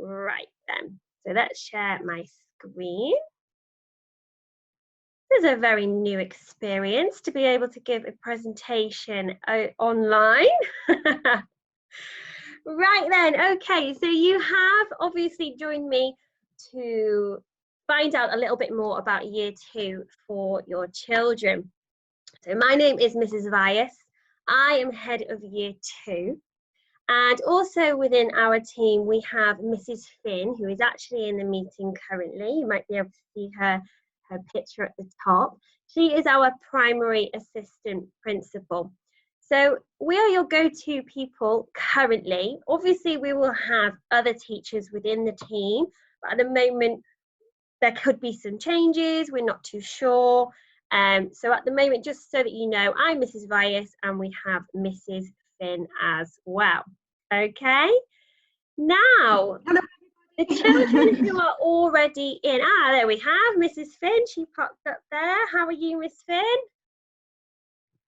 Right then, so let's share my screen. This is a very new experience to be able to give a presentation online. Right then, okay, so you have obviously joined me to find out a little bit more about year 2 for your children. So my name is Mrs. Vyas. I am head of year 2. And also within our team, we have Mrs. Finn, who is actually in the meeting currently. You might be able to see her picture at the top. She is our primary assistant principal. So we are your go-to people currently. Obviously, we will have other teachers within the team, but at the moment, there could be some changes. We're not too sure. So at the moment, just so that you know, I'm Mrs. Vyas and we have Mrs. Finn as well. Okay, now the children who are already in, there we have Mrs. Finn. She popped up there. How are you, Miss Finn?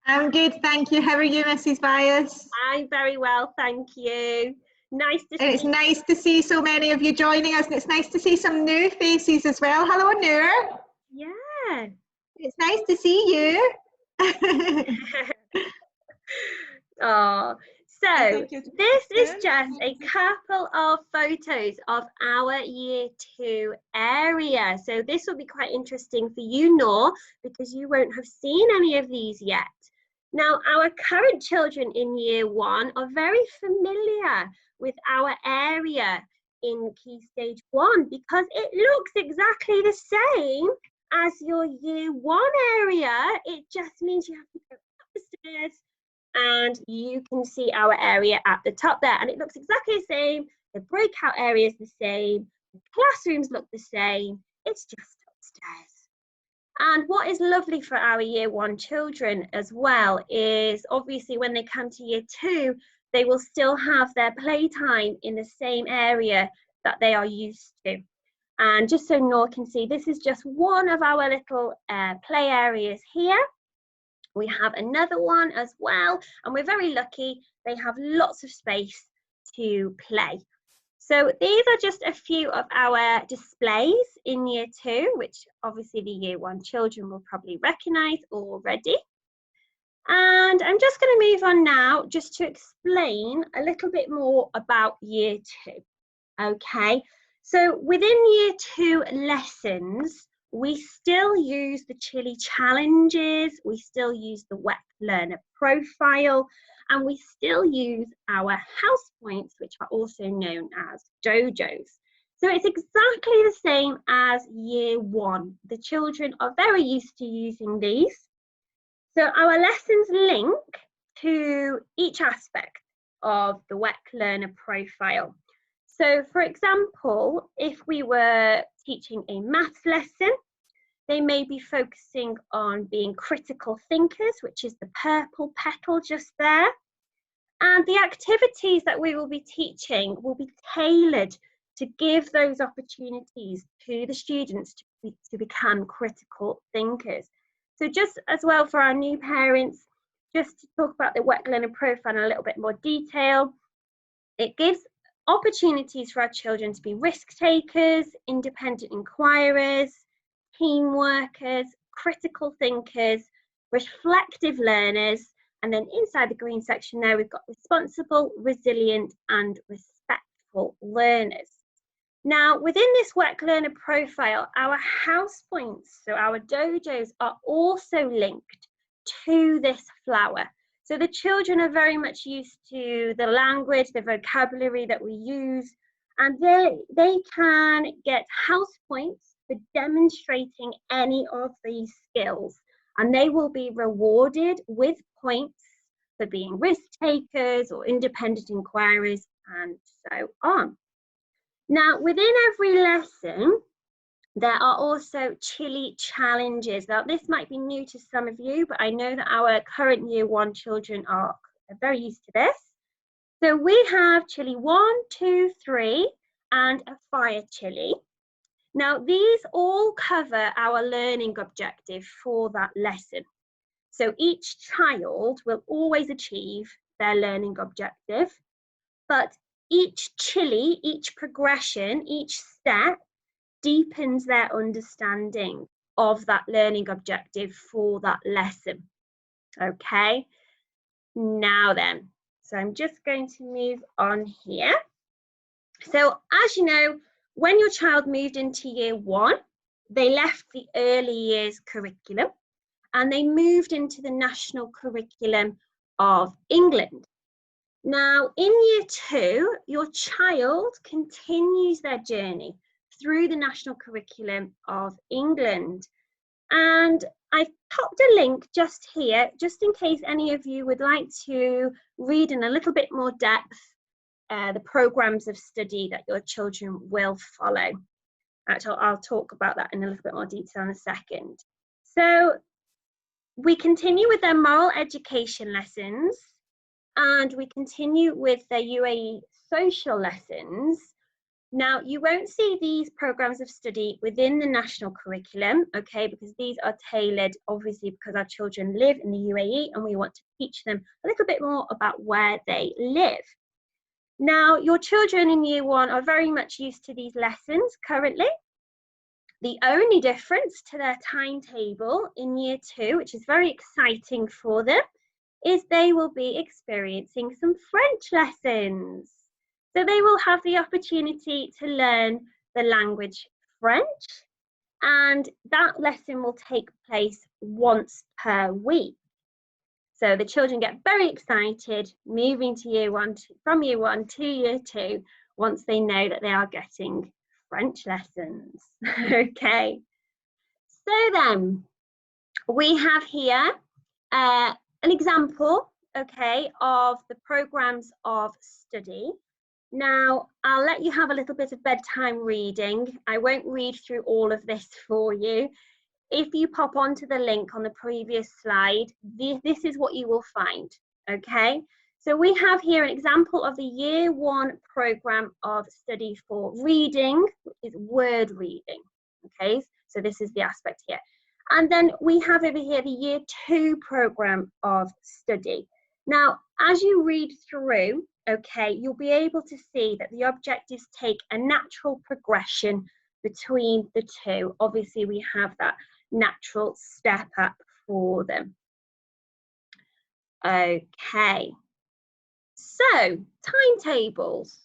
I'm good, thank you. How are you, Mrs. Vyas? I'm very well, thank you. Nice to see you. It's nice to see so many of you joining us, and it's nice to see some new faces as well. Hello, Noor. Yeah. It's nice to see you. Oh, so this is just a couple of photos of our year 2 area. So this will be quite interesting for you, Noor, because you won't have seen any of these yet. Now, our current children in year 1 are very familiar with our area in Key Stage 1 because it looks exactly the same as your year 1 area. It just means you have to go up the stairs and you can see our area at the top there, and it looks exactly the same. The breakout area is the same, the classrooms look the same, it's just upstairs. And what is lovely for our year 1 children as well is obviously when they come to year 2, they will still have their playtime in the same area that they are used to. And just so Noor can see, this is just one of our little play areas here. We have another one as well, and we're very lucky. They have lots of space to play. So these are just a few of our displays in year 2, which obviously the year 1 children will probably recognise already. And I'm just going to move on now just to explain a little bit more about year 2. Okay, so within year 2 lessons, we still use the Chili challenges, we still use the WEC learner profile, and we still use our house points, which are also known as dojos. So it's exactly the same as year 1. The children are very used to using these. So our lessons link to each aspect of the WEC learner profile. So for example, if we were teaching a maths lesson, they may be focusing on being critical thinkers, which is the purple petal just there. And the activities that we will be teaching will be tailored to give those opportunities to the students to become critical thinkers. So just as well for our new parents, just to talk about the WEC learner profile in a little bit more detail, it gives opportunities for our children to be risk takers, independent inquirers, team workers, critical thinkers, reflective learners, and then inside the green section there, we've got responsible, resilient, and respectful learners. Now, within this WEC learner profile, our house points, so our dojos, are also linked to this flower. So the children are very much used to the language, the vocabulary that we use, and they can get house points for demonstrating any of these skills. And they will be rewarded with points for being risk takers or independent inquirers and so on. Now, within every lesson, there are also Chili challenges. Now, this might be new to some of you, but I know that our current year 1 children are very used to this. So we have Chili 1, 2, 3, and a fire chili. Now, these all cover our learning objective for that lesson. So each child will always achieve their learning objective, but each chili, each progression, each step deepens their understanding of that learning objective for that lesson. Okay, now then, so I'm just going to move on here. So as you know, when your child moved into year 1, they left the early years curriculum and they moved into the national curriculum of England. Now, in year 2, your child continues their journey through the national curriculum of England. And I've popped a link just here, just in case any of you would like to read in a little bit more depth the programs of study that your children will follow. Actually, I'll talk about that in a little bit more detail in a second. So we continue with their moral education lessons, and we continue with their UAE social lessons. Now, you won't see these programs of study within the national curriculum, okay, because these are tailored, obviously, because our children live in the UAE and we want to teach them a little bit more about where they live. Now, your children in year 1 are very much used to these lessons currently. The only difference to their timetable in year 2, which is very exciting for them, is they will be experiencing some French lessons. So they will have the opportunity to learn the language French, and that lesson will take place once per week. So the children get very excited moving to year 1, from year 1 to year 2, once they know that they are getting French lessons. Okay. So then we have here an example, okay, of the programs of study. Now, I'll let you have a little bit of bedtime reading. I won't read through all of this for you. If you pop onto the link on the previous slide, this is what you will find, okay? So we have here an example of the year 1 program of study for reading, which is word reading, okay? So this is the aspect here. And then we have over here the year 2 program of study. Now, as you read through, okay, you'll be able to see that the objectives take a natural progression between the two. Obviously, we have that natural step up for them. Okay, so timetables.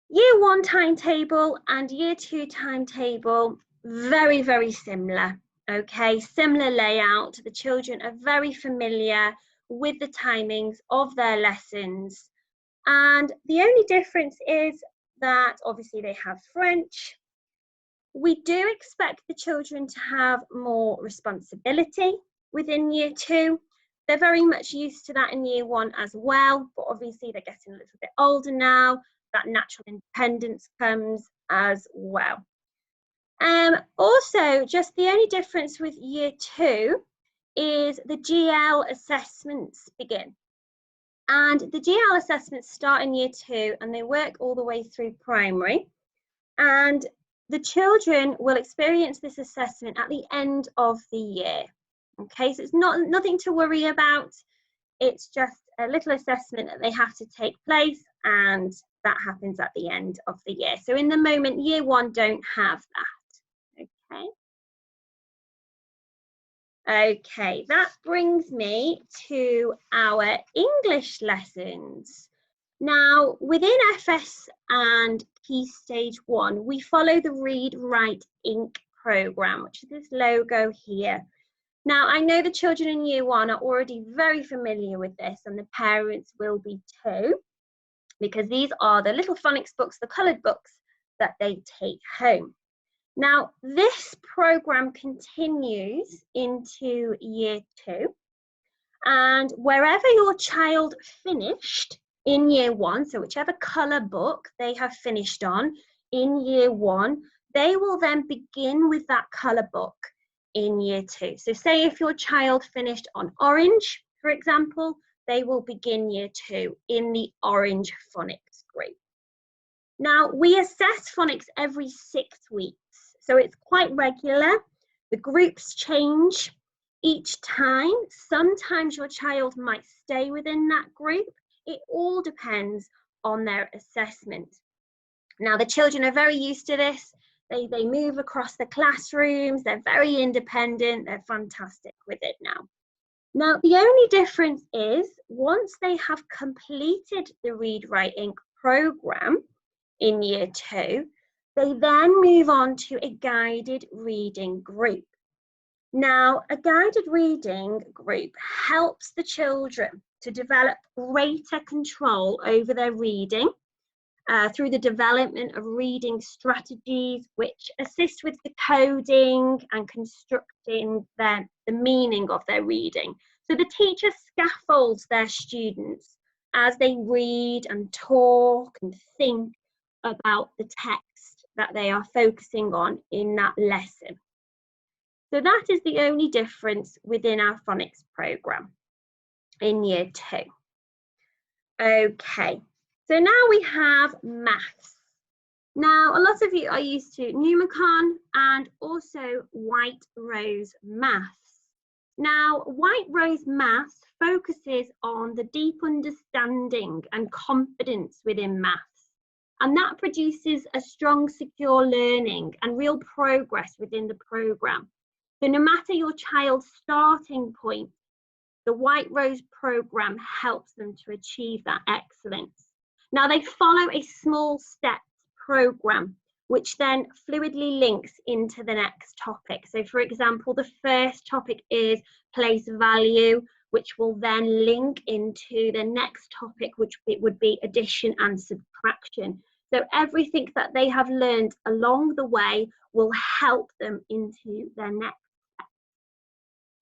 Year 1 timetable and year 2 timetable, very, very similar. Okay, similar layout. The children are very familiar with the timings of their lessons. And the only difference is that obviously they have French. We do expect the children to have more responsibility within year 2. They're very much used to that in year 1 as well, but obviously they're getting a little bit older now. That natural independence comes as well. Also, just the only difference with year 2 is the GL assessments begin. And the GL assessments start in year 2 and they work all the way through primary. And the children will experience this assessment at the end of the year. Okay, so it's nothing to worry about. It's just a little assessment that they have to take place, and that happens at the end of the year. So in the moment, year 1 don't have that. Okay, that brings me to our English lessons. Now, within FS and Key Stage 1, we follow the Read, Write, Ink program, which is this logo here. Now, I know the children in year 1 are already very familiar with this, and the parents will be too, because these are the little phonics books, the coloured books that they take home. Now, this program continues into year 2, and wherever your child finished in year 1, so whichever colour book they have finished on in year 1, they will then begin with that colour book in year 2. So say if your child finished on orange, for example, they will begin year 2 in the orange phonics group. Now, we assess phonics every 6 weeks, so it's quite regular. The groups change each time. Sometimes your child might stay within that group. It all depends on their assessment. Now, the children are very used to this. They move across the classrooms. They're very independent. They're fantastic with it now. Now, the only difference is once they have completed the Read, Write, Ink program in year 2, they then move on to a guided reading group. Now, a guided reading group helps the children to develop greater control over their reading through the development of reading strategies which assist with decoding and constructing the meaning of their reading. So the teacher scaffolds their students as they read and talk and think about the text that they are focusing on in that lesson. So that is the only difference within our phonics program in year 2. Okay, so now we have maths. Now, a lot of you are used to Numicon and also White Rose Maths. Now, White Rose Maths focuses on the deep understanding and confidence within maths, and that produces a strong, secure learning and real progress within the program. So no matter your child's starting point, the White Rose program helps them to achieve that excellence. Now, they follow a small steps program, which then fluidly links into the next topic. So for example, the first topic is place value, which will then link into the next topic, which it would be addition and subtraction. So everything that they have learned along the way will help them into their next step.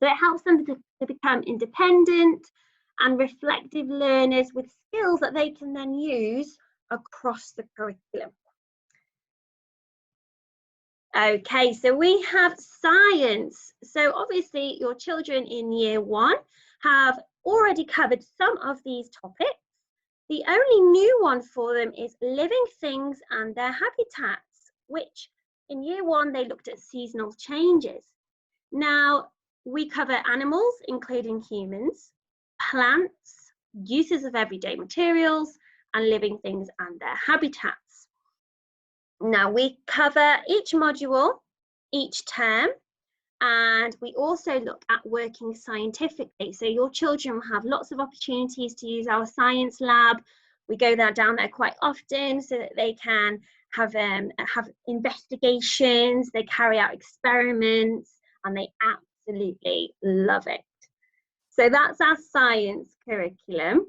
So it helps them to become independent and reflective learners with skills that they can then use across the curriculum. Okay, so we have science. So obviously your children in year 1 have already covered some of these topics. The only new one for them is living things and their habitats, which in year 1 they looked at seasonal changes. Now we cover animals, including humans, plants, uses of everyday materials, and living things and their habitats. Now we cover each module, each term, and we also look at working scientifically. So your children will have lots of opportunities to use our science lab. We go down there quite often so that they can have investigations, they carry out experiments, and they absolutely love it. So that's our science curriculum.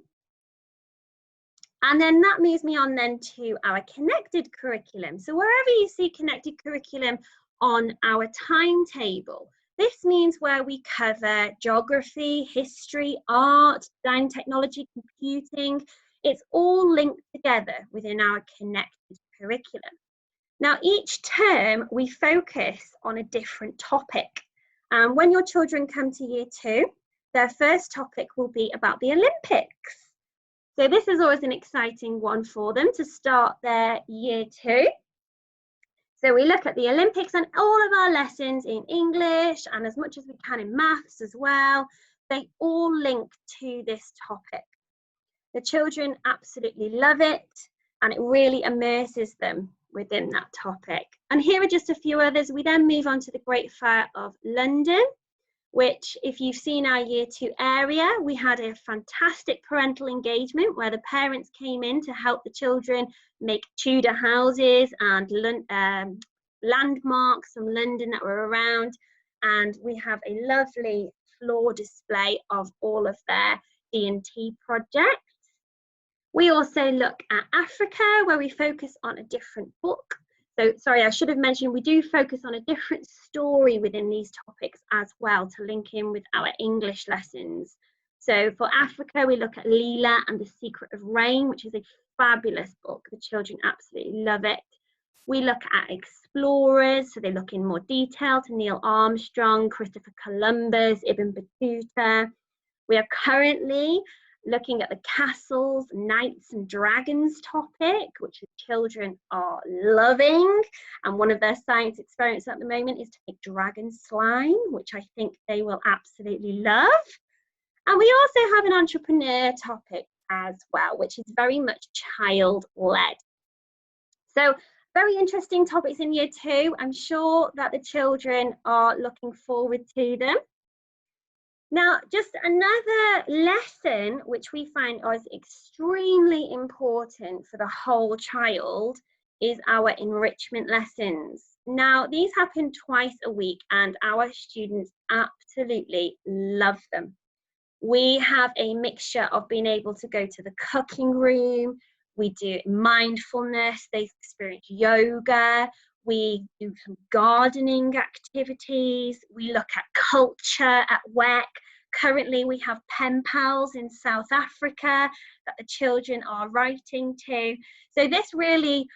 And then that moves me on then to our connected curriculum. So wherever you see connected curriculum on our timetable, this means where we cover geography, history, art, design, technology, computing. It's all linked together within our connected curriculum. Now, each term we focus on a different topic. And when your children come to year 2, their first topic will be about the Olympics. So this is always an exciting one for them to start their year 2. So we look at the Olympics and all of our lessons in English and as much as we can in maths as well, they all link to this topic. The children absolutely love it and it really immerses them within that topic. And here are just a few others. We then move on to the Great Fair of London, which if you've seen our year 2 area, we had a fantastic parental engagement where the parents came in to help the children make Tudor houses and landmarks from London that were around. And we have a lovely floor display of all of their D&T projects. We also look at Africa, where we focus on a different book. So, sorry, I should have mentioned we do focus on a different story within these topics as well to link in with our English lessons. So for Africa, we look at Leela and the Secret of Rain, which is a fabulous book. The children absolutely love it. We look at explorers, so they look in more detail to Neil Armstrong, Christopher Columbus, Ibn Battuta. We are currently looking at the castles, knights and dragons topic, which the children are loving. And one of their science experiments at the moment is to make dragon slime, which I think they will absolutely love. And we also have an entrepreneur topic as well, which is very much child-led. So very interesting topics in year 2. I'm sure that the children are looking forward to them. Now, just another lesson which we find is extremely important for the whole child is our enrichment lessons. Now, these happen twice a week and our students absolutely love them. We have a mixture of being able to go to the cooking room, we do mindfulness, they experience yoga, we do some gardening activities, we look at culture at WEC. Currently we have pen pals in South Africa that the children are writing to. So this really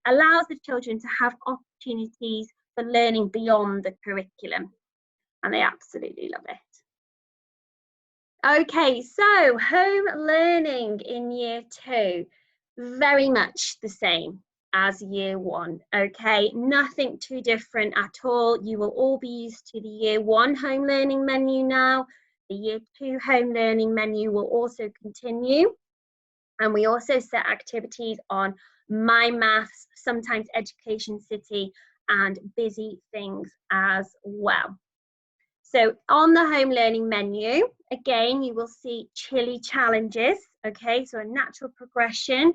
allows the children to have opportunities for learning beyond the curriculum, and they absolutely love it. Okay, so home learning in year 2, very much the same as year 1. Okay, nothing too different at all. You will all be used to the year 1 home learning menu now. The year 2 home learning menu will also continue. And we also set activities on My Maths, sometimes Education City, and Busy Things as well. So on the home learning menu, again, you will see Chili challenges, okay? So a natural progression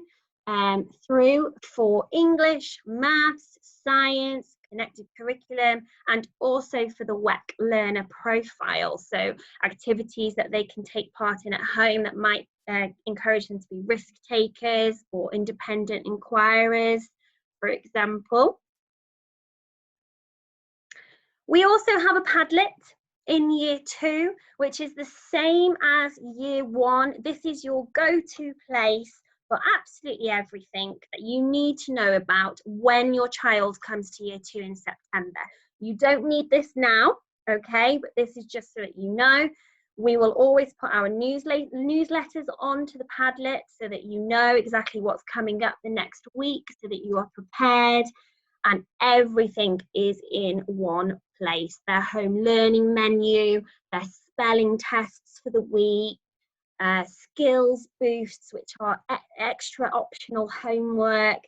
through for English, maths, science, connected curriculum, and also for the WEC learner profile. So activities that they can take part in at home that might encourage them to be risk takers or independent inquirers, for example. We also have a Padlet in year 2, which is the same as year 1. This is your go-to place for absolutely everything that you need to know about when your child comes to year 2 in September. You don't need this now, okay, but this is just so that you know. We will always put our newsletters onto the Padlet so that you know exactly what's coming up the next week, so that you are prepared, and everything is in one place. Their home learning menu, their spelling tests for the week, skills boosts, which are extra optional homework.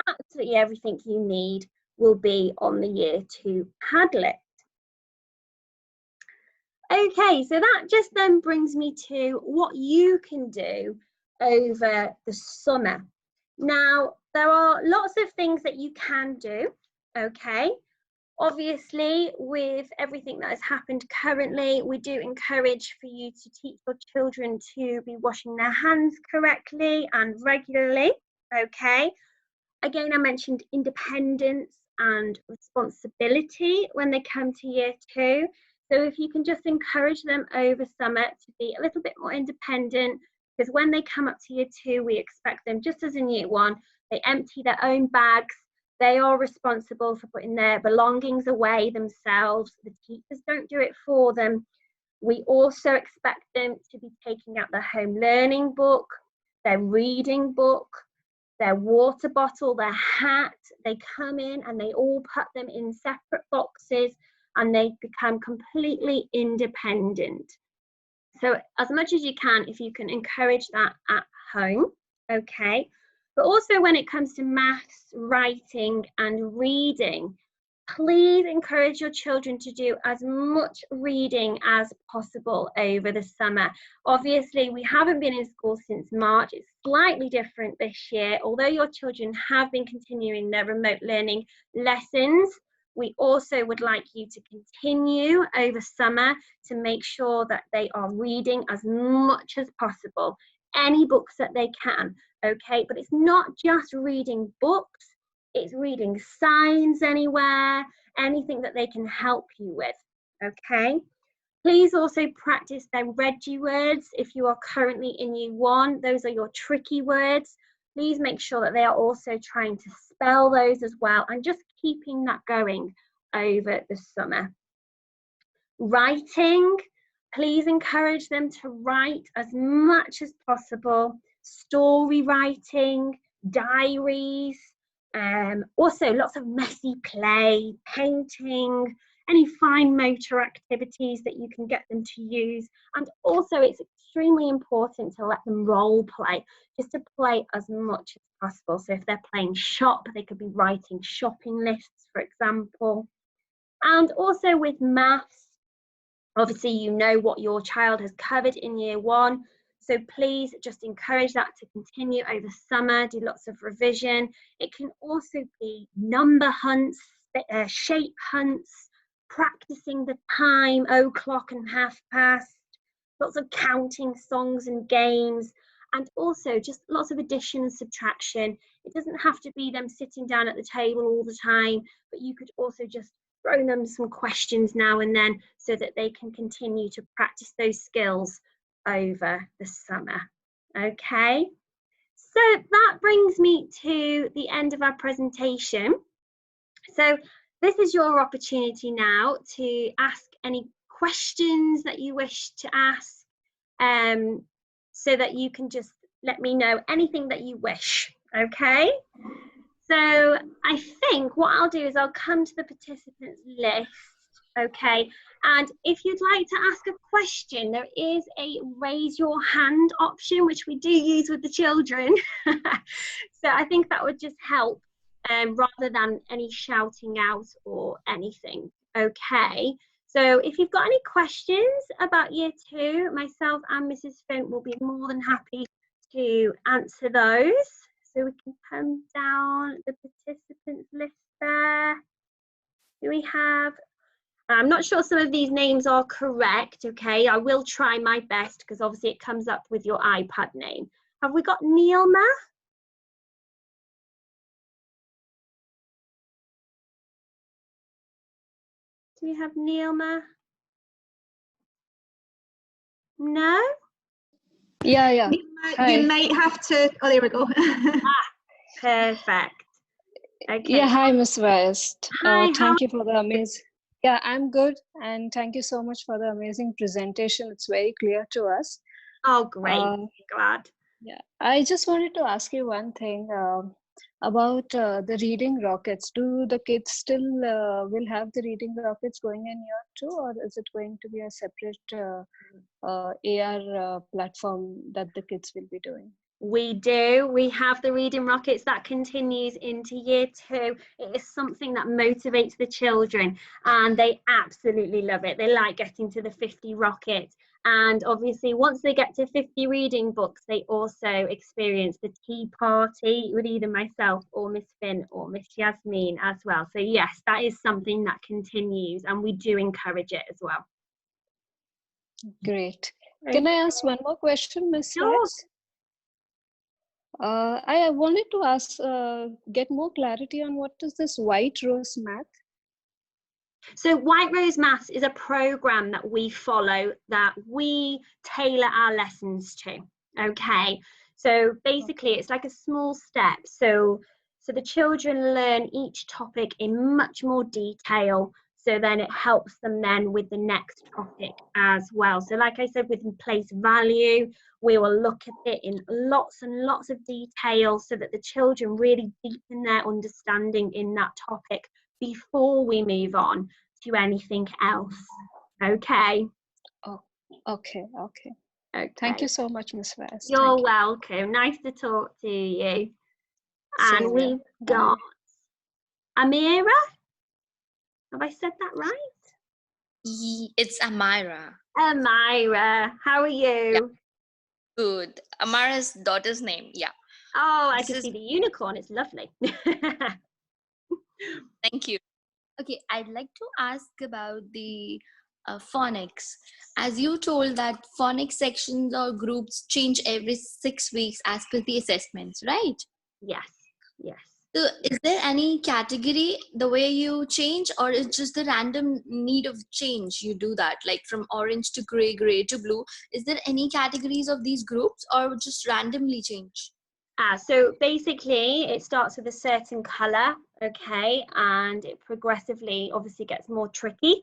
Absolutely everything you need will be on the year 2 Padlet. Okay, so that just then brings me to what you can do over the summer. Now, there are lots of things that you can do, okay? Obviously, with everything that has happened currently, we do encourage for you to teach your children to be washing their hands correctly and regularly, okay? Again, I mentioned independence and responsibility when they come to year 2. So if you can just encourage them over summer to be a little bit more independent, because when they come up to year 2, we expect them, just as in year 1, they empty their own bags. They are responsible for putting their belongings away themselves. The teachers don't do it for them. We also expect them to be taking out their home learning book, their reading book, their water bottle, their hat. They come in and they all put them in separate boxes and they become completely independent. So as much as you can, if you can encourage that at home, okay? But also when it comes to maths, writing and reading, please encourage your children to do as much reading as possible over the summer. Obviously, we haven't been in school since March. It's slightly different this year. Although your children have been continuing their remote learning lessons, we also would like you to continue over summer to make sure that they are reading as much as possible, any books that they can, okay? But it's not just reading books, it's reading signs anywhere, anything that they can help you with, okay? Please also practice their Reggie words. If you are currently in year 1, those are your tricky words. Please make sure that they are also trying to spell those as well and just keeping that going over the summer. Writing, please encourage them to write as much as possible. Story writing, diaries, also lots of messy play, painting, any fine motor activities that you can get them to use. And also it's extremely important to let them role play, just to play as much as possible. So if they're playing shop, they could be writing shopping lists, for example. And also with maths, obviously you know what your child has covered in year 1. So please just encourage that to continue over summer, do lots of revision. It can also be number hunts, shape hunts, practicing the time, o'clock and half past, lots of counting songs and games, and also just lots of addition and subtraction. It doesn't have to be them sitting down at the table all the time, but you could also just throw them some questions now and then so that they can continue to practice those skills over the summer. Okay, so that brings me to the end of our presentation. So this is your opportunity now to ask any questions that you wish to ask, so that you can just let me know anything that you wish. Okay, so I think what I'll do is I'll come to the participants list. Okay, and if you'd like to ask a question, there is a raise your hand option, which we do use with the children. So I think that would just help, rather than any shouting out or anything. Okay, so if you've got any questions about year 2, myself and Mrs. Finn will be more than happy to answer those. So we can come down the participants list there. Do we have, I'm not sure some of these names are correct, okay? I will try my best because obviously it comes up with your iPad name. Have we got Neilma? Do we have Neilma? No? Yeah. You might have to, oh, there we go. Perfect. Okay. Yeah, hi, Miss West. Hi, thank you for the amazing. Yeah, I'm good, and thank you so much for the amazing presentation. It's very clear to us. Oh, great. Glad. Yeah, I just wanted to ask you one thing about the reading rockets. Do the kids still will have the reading rockets going in year 2, or is it going to be a separate AR platform that the kids will be doing? We do. We have the reading rockets that continues into year 2. It is something that motivates the children and they absolutely love it. They like getting to the 50 rockets. And obviously, once they get to 50 reading books, they also experience the tea party with either myself or Miss Finn or Miss Yasmin as well. So yes, that is something that continues and we do encourage it as well. Great. Can I ask one more question, Miss Sure. West? I wanted to ask, get more clarity on what is this White Rose Math? So White Rose Maths is a program that we follow that we tailor our lessons to. Okay, so basically it's like a small step. So the children learn each topic in much more detail. So then it helps them then with the next topic as well. So like I said, with place value, we will look at it in lots and lots of detail so that the children really deepen their understanding in that topic before we move on to anything else. Okay. Oh, okay. Thank you so much, Miss West. You're welcome. Nice to talk to you. And we've got Amira. Have I said that right? It's Amira. Amira, how are you? Yeah. Good. Amira's daughter's name. Yeah. Oh, I can see the unicorn. It's lovely. Thank you. Okay, I'd like to ask about the phonics. As you told that phonics sections or groups change every 6 weeks as per the assessments, right? Yes. So is there any category the way you change, or is just the random need of change you do that, like from orange to gray to blue? Is there any categories of these groups or just randomly change? So basically it starts with a certain color, okay, and it progressively obviously gets more tricky.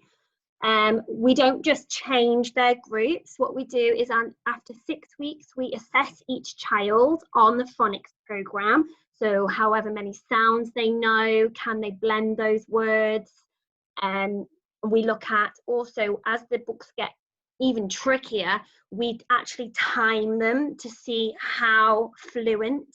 We don't just change their groups. What we do is after 6 weeks, we assess each child on the phonics program. So however many sounds they know, can they blend those words? We look at also, as the books get even trickier, we actually time them to see how fluent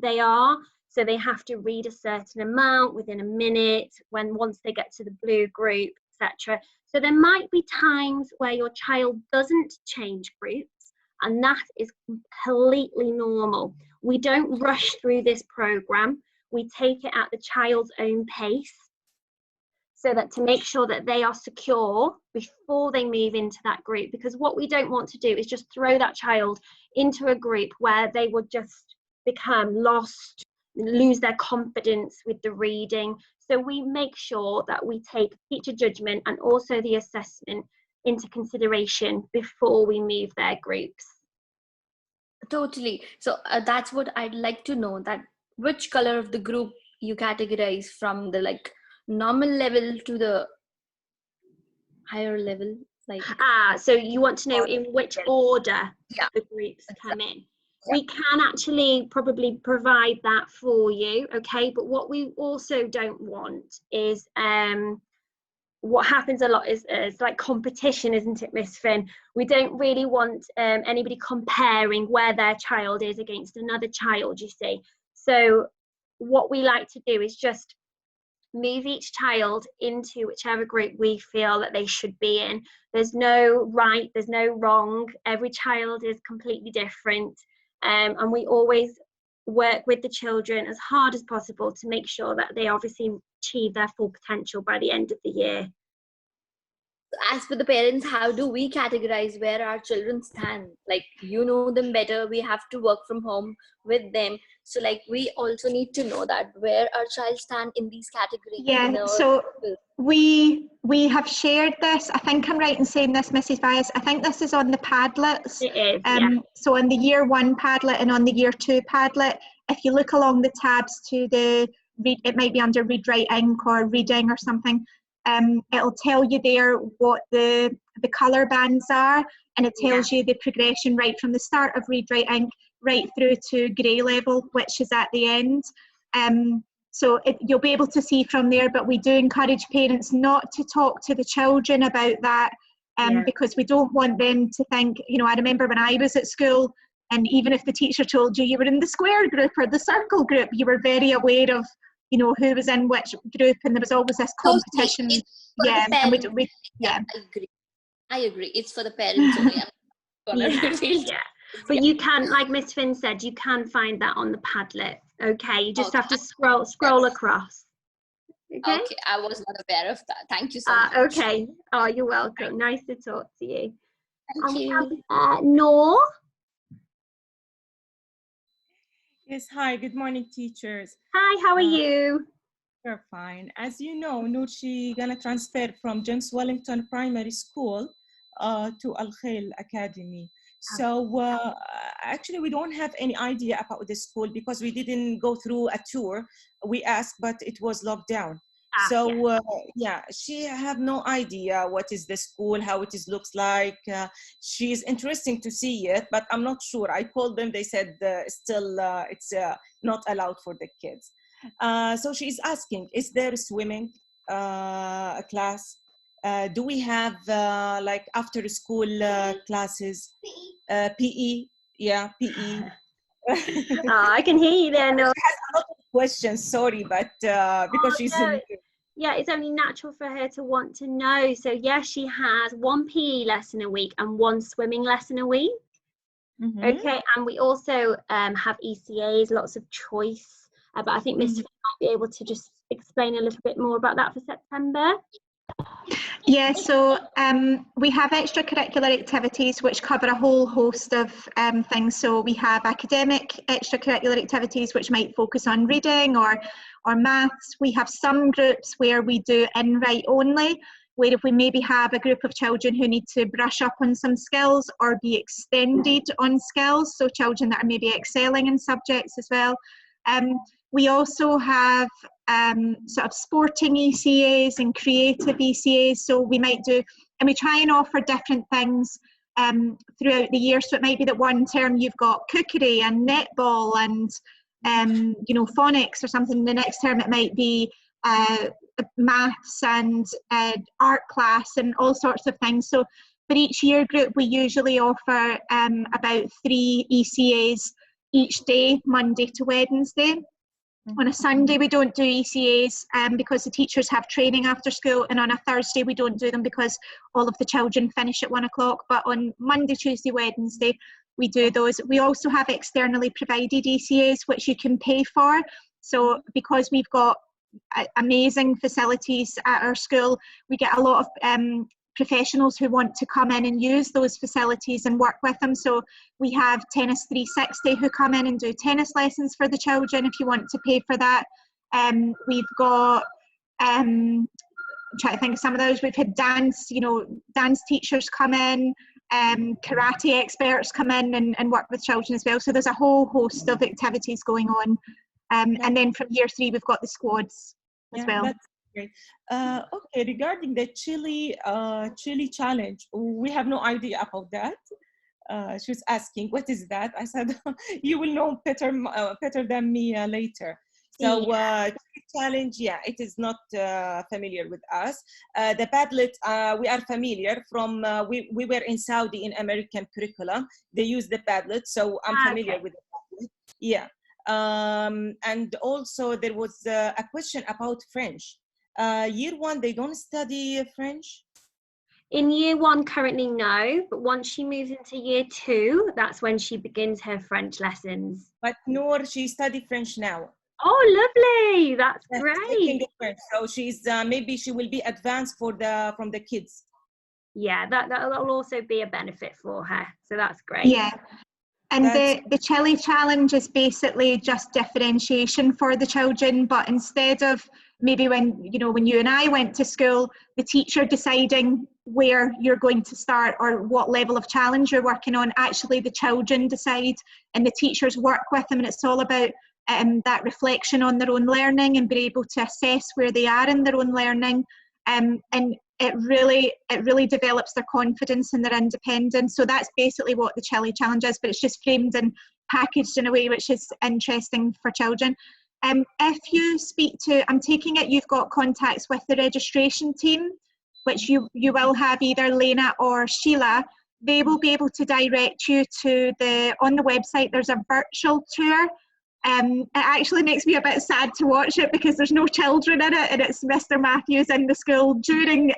they are. So they have to read a certain amount within a minute once they get to the blue group, etc. So there might be times where your child doesn't change groups, and that is completely normal. We don't rush through this program. We take it at the child's own pace, so that to make sure that they are secure before they move into that group. Because what we don't want to do is just throw that child into a group where they would just become lost, lose their confidence with the reading. So we make sure that we take teacher judgment and also the assessment into consideration before we move their groups. Totally. So that's what I'd like to know, that which color of the group you categorize from the like normal level to the higher level, like so you want to know in which order the groups come in. We can actually probably provide that for you, okay, but what we also don't want is what happens a lot is like competition, isn't it, Miss Finn? We don't really want anybody comparing where their child is against another child, you see. So what we like to do is just move each child into whichever group we feel that they should be in. There's no right, there's no wrong. Every child is completely different, and we always work with the children as hard as possible to make sure that they obviously achieve their full potential by the end of the year. as for the parents, how do we categorize where our children stand? Like, you know them better, we have to work from home with them, so like we also need to know that where our child stand in these categories. Yeah, so we have shared this. I think I'm right in saying this, Mrs. Bias. I think this is on the Padlets. It is, yeah. So on the year 1 Padlet and on the year 2 Padlet, if you look along the tabs to the read, it might be under Read, Write, Ink or Reading or something. It'll tell you there what the colour bands are, and it tells you the progression right from the start of Read, Write, Ink right through to grey level, which is at the end. So you'll be able to see from there, but we do encourage parents not to talk to the children about that, because we don't want them to think, you know, I remember when I was at school, and even if the teacher told you you were in the square group or the circle group, you were very aware of, you know, who was in which group, and there was always this competition. I agree. It's for the parents only. But you can, like Miss Finn said, you can find that on the Padlet. Okay, you just have to scroll across. Okay, I was not aware of that. Thank you so much. Okay. Oh, you're welcome. Nice to talk to you. Thank you. Noor. Yes, hi, good morning, teachers. Hi, how are you? We're fine. As you know, Noor, she gonna transfer from James Wellington Primary School to Al Khail Academy. So actually, we don't have any idea about the school because we didn't go through a tour. We asked, but it was locked down. She have no idea what is the school, how it is looks like. She's interesting to see it, but I'm not sure. I called them, they said still it's not allowed for the kids. So she's asking, is there a swimming class? Do we have like after school classes? PE? Yeah, PE. I can hear you there, Noor. She has a lot of questions, sorry, but because she's... Yeah, it's only natural for her to want to know. So yes, she has 1 PE lesson a week and 1 swimming lesson a week. Okay, and we also have ECAs, lots of choice. But I think Miss Finn might be able to just explain a little bit more about that for September. Yeah, so we have extracurricular activities which cover a whole host of things. So we have academic extracurricular activities which might focus on reading or maths. We have some groups where we do in-write only, where if we maybe have a group of children who need to brush up on some skills or be extended on skills, so children that are maybe excelling in subjects as well. We also have sort of sporting ECAs and creative ECAs, so we might do, and we try and offer different things throughout the year. So it might be that one term you've got cookery and netball and you know, phonics or something. The next term it might be maths and art class and all sorts of things. So for each year group, we usually offer about 3 ECAs each day, Monday to Wednesday. On a Sunday, we don't do ECAs because the teachers have training after school, and on a Thursday, we don't do them because all of the children finish at 1 o'clock. But on Monday, Tuesday, Wednesday, we do those. We also have externally provided ECAs, which you can pay for. So because we've got amazing facilities at our school, we get a lot of professionals who want to come in and use those facilities and work with them. So we have Tennis 360 who come in and do tennis lessons for the children if you want to pay for that. We've got, I'm trying to think of some of those. We've had dance, dance teachers come in, karate experts come in and work with children as well. So there's a whole host of activities going on. And then from year 3, we've got the squads as well. That's great. Okay, regarding the chili challenge, we have no idea about that. She was asking, what is that? I said, you will know better than me later. So chili challenge, it is not familiar with us. The Padlet, we are familiar from, we were in Saudi in American curriculum. They use the Padlet, so I'm familiar with the Padlet. Yeah. And also there was a question about French. Year 1, they don't study French? In year 1 currently, no, but once she moves into year 2, that's when she begins her French lessons. But Noor, she studies French now. Oh, lovely! That's great. French. So she's maybe she will be advanced from the kids. Yeah, that'll also be a benefit for her. So that's great. Yeah. And the chili challenge is basically just differentiation for the children, but instead of maybe when you and I went to school, the teacher deciding where you're going to start or what level of challenge you're working on, actually the children decide and the teachers work with them, and it's all about that reflection on their own learning and being able to assess where they are in their own learning, and it really develops their confidence and their independence. So that's basically what the chili challenge is, but it's just framed and packaged in a way which is interesting for children. If you speak to, I'm taking it you've got contacts with the registration team, which you will have either Lena or Sheila. They will be able to direct you to on the website there's a virtual tour. It actually makes me a bit sad to watch it because there's no children in it, and it's Mr. Matthews in the school during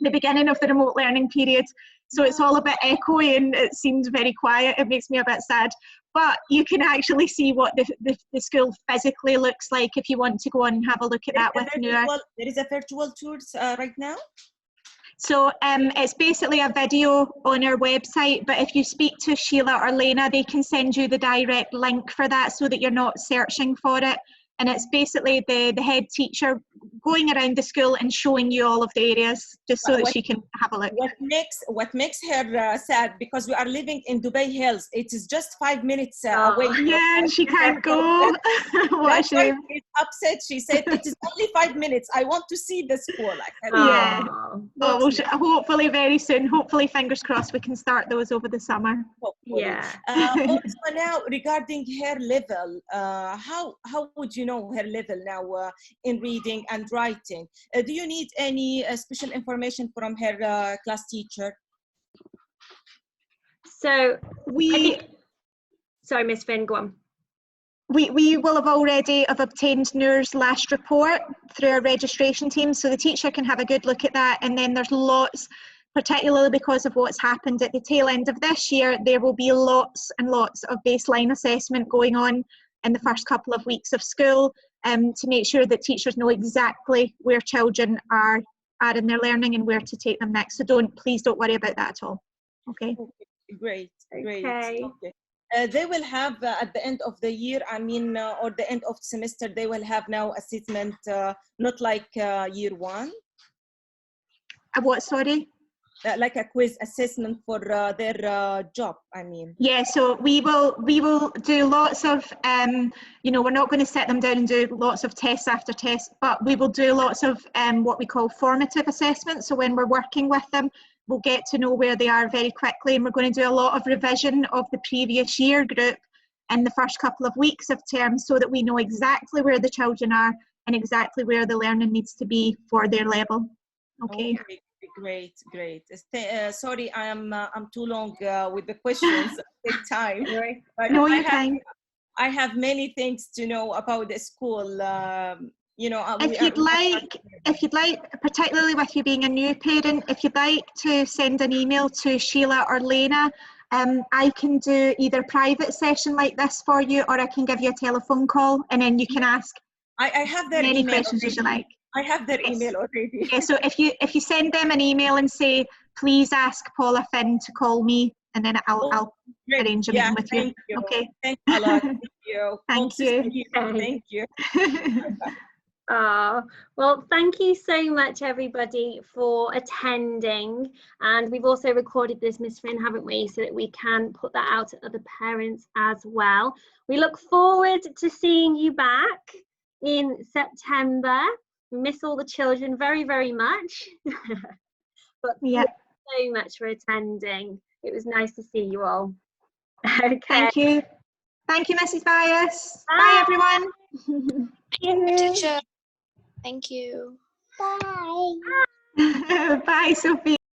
the beginning of the remote learning period. So it's all a bit echoey and it seems very quiet. It makes me a bit sad. But you can actually see what the school physically looks like if you want to go on and have a look at that with Noor. There is a virtual tour right now? So it's basically a video on our website, but if you speak to Sheila or Lena, they can send you the direct link for that so that you're not searching for it. And it's basically the head teacher going around the school and showing you all of the areas just so that she can have a look. What makes her sad, because we are living in Dubai Hills. It is just 5 minutes away. Yeah, and she can't go. That's why she's upset. She said, it is only 5 minutes. I want to see the school. Well, hopefully very soon. Hopefully, fingers crossed, we can start those over the summer. Hopefully. Yeah. Also now, regarding her level, how would you know her level now in reading and writing? Do you need any special information from her class teacher? So sorry, Miss Finn, go on. We will have already obtained Noor's last report through our registration team, so the teacher can have a good look at that. And then there's lots, particularly because of what's happened at the tail end of this year, there will be lots and lots of baseline assessment going on in the first couple of weeks of school, to make sure that teachers know exactly where children are in their learning and where to take them next. So please don't worry about that at all. Okay. Great. Okay. They will have at the end of the year, or the end of semester, they will have now assessment, not like year 1. What, sorry? Like a quiz assessment for their job, Yeah, so we will do lots of, we're not going to sit them down and do lots of tests after tests, but we will do lots of what we call formative assessments. So when we're working with them, we'll get to know where they are very quickly, and we're going to do a lot of revision of the previous year group in the first couple of weeks of term so that we know exactly where the children are and exactly where the learning needs to be for their level. Okay. great. Sorry, I'm too long with the questions. Take time. But No, you're fine. I have many things to know about the school. You know, If you'd like, particularly with you being a new parent, if you'd like to send an email to Sheila or Lena, I can do either a private session like this for you, or I can give you a telephone call, and then you can ask I have their any email questions as you like. I have their email already. Yeah, so if you send them an email and say, please ask Paula Finn to call me, and then I'll arrange a meeting with you. Okay. Thanks a lot. Thank you. Thank you. Thank you. Well, thank you so much, everybody, for attending. And we've also recorded this, Miss Finn, haven't we, so that we can put that out to other parents as well. We look forward to seeing you back in September. We miss all the children very, very much. But yeah, thank you so much for attending. It was nice to see you all. Okay. Thank you. Thank you, Mrs. Bias. Bye everyone. Thank you, teacher. Thank you. Bye. Bye, Sophie.